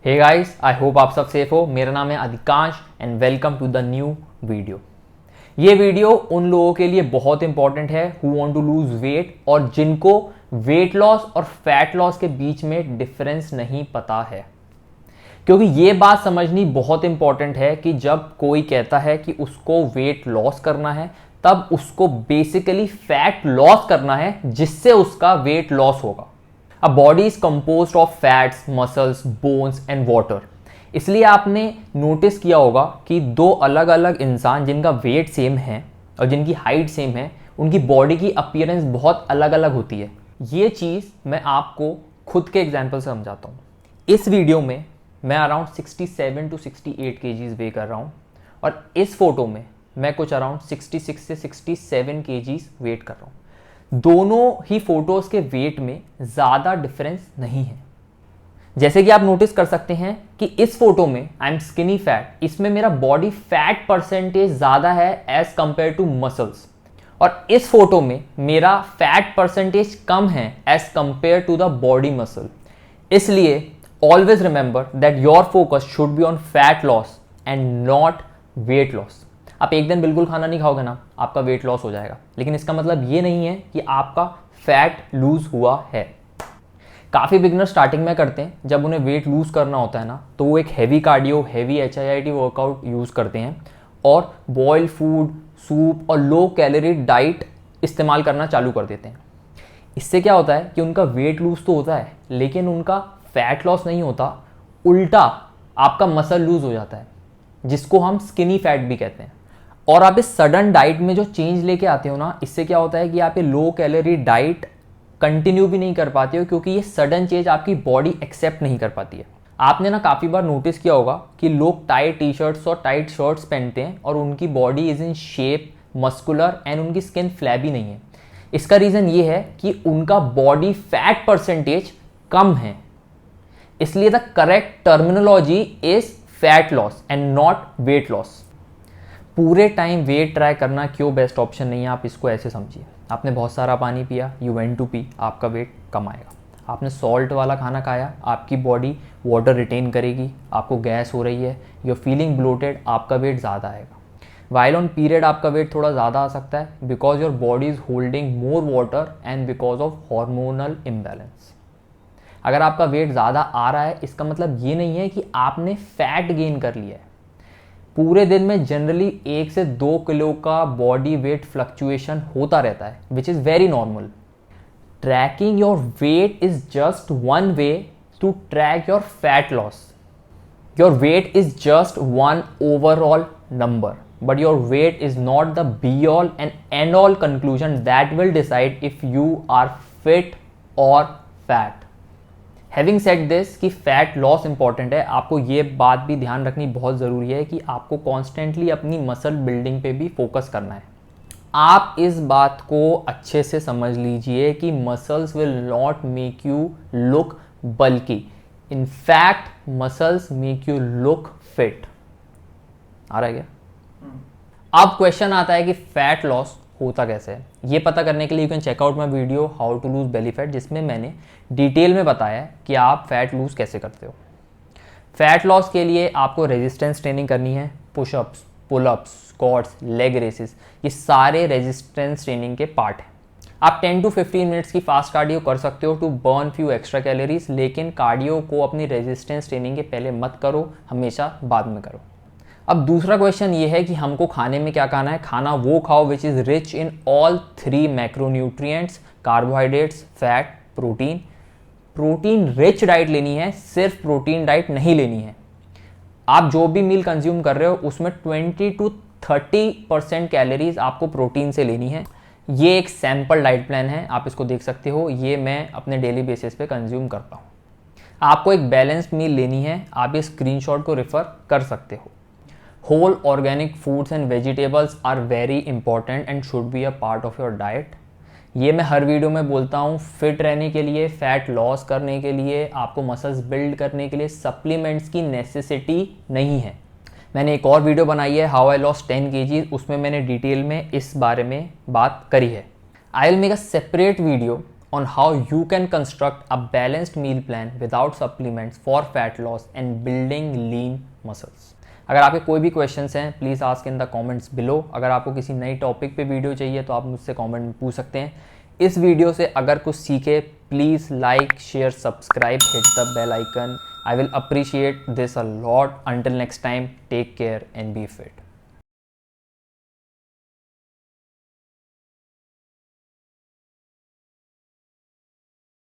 Hey guys, I hope आप सब safe हो। मेरा नाम है Adhikansh and welcome to the new video. ये वीडियो उन लोगों के लिए बहुत इंपॉर्टेंट है who want to lose weight और जिनको वेट लॉस और फैट लॉस के बीच में डिफरेंस नहीं पता है। क्योंकि ये बात समझनी बहुत इंपॉर्टेंट है कि जब कोई कहता है कि उसको वेट लॉस करना है, तब उसको बेसिकली फैट लॉस करना है जिससे उसका वेट लॉस होगा। A body is composed of fats, muscles, bones and water। इसलिए आपने नोटिस किया होगा कि दो अलग अलग इंसान जिनका वेट सेम है और जिनकी हाइट सेम है, उनकी बॉडी की अपीयरेंस बहुत अलग अलग होती है। ये चीज़ मैं आपको खुद के एग्जाम्पल से समझाता हूँ। इस वीडियो में मैं अराउंड 67 to 68 kgs वे कर रहा हूँ और इस फोटो में मैं कुछ अराउंड 66 से 67 kgs वेट कर रहा हूँ। दोनों ही फोटोज के वेट में ज़्यादा डिफरेंस नहीं है। जैसे कि आप नोटिस कर सकते हैं कि इस फोटो में आई एम स्किनी फैट, इसमें मेरा बॉडी फैट परसेंटेज ज़्यादा है एज कंपेयर टू मसल्स, और इस फोटो में मेरा फैट परसेंटेज कम है as compared to the body muscle. इसलिए always remember that your focus should be on fat loss and not weight loss. आप एक दिन बिल्कुल खाना नहीं खाओगे ना, आपका वेट लॉस हो जाएगा, लेकिन इसका मतलब ये नहीं है कि आपका फैट लूज हुआ है। काफ़ी बिगनर स्टार्टिंग में करते हैं, जब उन्हें वेट लूज करना होता है ना, तो वो एक heavy cardio, heavy HIIT workout use करते हैं और बॉइल्ड फूड, सूप और लो कैलोरी डाइट इस्तेमाल करना चालू कर देते हैं। इससे क्या होता है कि उनका वेट लूज तो होता है, लेकिन उनका फैट लॉस नहीं होता, उल्टा आपका मसल लूज हो जाता है, जिसको हम स्किनी फैट भी कहते हैं। और आप इस सडन डाइट में जो चेंज लेके आते हो ना, इससे क्या होता है कि आप ये लो कैलोरी डाइट कंटिन्यू भी नहीं कर पाते हो, क्योंकि ये सडन चेंज आपकी बॉडी एक्सेप्ट नहीं कर पाती है। आपने ना काफ़ी बार नोटिस किया होगा कि लोग टाइट टी शर्ट्स और टाइट शर्ट्स पहनते हैं और उनकी body is in shape, muscular and उनकी स्किन फ्लैबी नहीं है। इसका रीज़न ये है कि उनका बॉडी फैट परसेंटेज कम है। इसलिए the correct terminology is fat loss and not weight loss. पूरे टाइम वेट ट्राई करना क्यों बेस्ट ऑप्शन नहीं है, आप इसको ऐसे समझिए। आपने बहुत सारा पानी पिया, यू वेंट टू पी, आपका वेट कम आएगा। आपने सॉल्ट वाला खाना खाया, आपकी बॉडी वाटर रिटेन करेगी, आपको गैस हो रही है, यू आर फीलिंग ब्लोटेड, आपका वेट ज़्यादा आएगा। वाइल ऑन पीरियड आपका वेट थोड़ा ज़्यादा आ सकता है because your body is holding more water and because of hormonal imbalance. अगर आपका वेट ज़्यादा आ रहा है, इसका मतलब ये नहीं है कि आपने फैट गेन कर लिया है। पूरे दिन में जनरली 1 से 2 किलो का बॉडी वेट फ्लक्चुएशन होता रहता है, which is very normal. Tracking your weight is just one way to track your fat loss. Your weight is just one overall number, but your weight is not the be all and end all conclusion that will decide if you are fit or fat। Having said this कि fat loss important है, आपको ये बात भी ध्यान रखनी बहुत ज़रूरी है कि आपको कॉन्स्टेंटली अपनी मसल बिल्डिंग पे भी फोकस करना है। आप इस बात को अच्छे से समझ लीजिए कि muscles will not make you look bulky, in fact muscles make you look fit. आ रहा है क्या? अब क्वेश्चन आता है कि फैट लॉस होता कैसे है। ये पता करने के लिए you can check out my video how to lose belly fat, जिसमें मैंने डिटेल में बताया है कि आप फैट लूज कैसे करते हो। फैट लॉस के लिए आपको रेजिस्टेंस ट्रेनिंग करनी है, pushups, pullups, squats, leg raises, ये सारे रेजिस्टेंस ट्रेनिंग के पार्ट हैं। आप 10 to 15 मिनट्स की फास्ट कार्डियो कर सकते हो to burn few extra calories, लेकिन कार्डियो को अपनी रेजिस्टेंस ट्रेनिंग के पहले मत करो, हमेशा बाद में करो। अब दूसरा क्वेश्चन ये है कि हमको खाने में क्या खाना है। खाना वो खाओ which is rich in all 3 macronutrients, carbohydrates, fat, protein. Protein rich diet लेनी है, सिर्फ प्रोटीन डाइट नहीं लेनी है। आप जो भी मील कंज्यूम कर रहे हो उसमें 20 to 30% कैलोरीज आपको प्रोटीन से लेनी है। ये एक सैम्पल डाइट प्लान है, आप इसको देख सकते हो, ये मैं अपने डेली बेसिस पे कंज्यूम करता हूँ। आपको एक बैलेंस्ड मील लेनी है, आप ये स्क्रीनशॉट को रेफर कर सकते हो। Whole organic foods and vegetables are very important and should be a part of your diet। ये मैं हर वीडियो में बोलता हूँ, फिट रहने के लिए, फैट लॉस करने के लिए, आपको मसल्स बिल्ड करने के लिए सप्लीमेंट्स की नेसेसिटी नहीं है। मैंने एक और वीडियो बनाई है हाउ आई लॉस्ट 10 kg, उसमें मैंने डिटेल में इस बारे में बात करी है। I will make a separate video on how you can construct a balanced meal plan without supplements for fat loss and building lean muscles. अगर आपके कोई भी क्वेश्चंस हैं please ask in the comments below. अगर आपको किसी नई topic पे वीडियो चाहिए तो आप मुझसे कमेंट में पूछ सकते हैं. इस वीडियो से अगर कुछ सीखे please like share subscribe hit the bell icon. I will appreciate this a lot. Until next time, take care and be fit.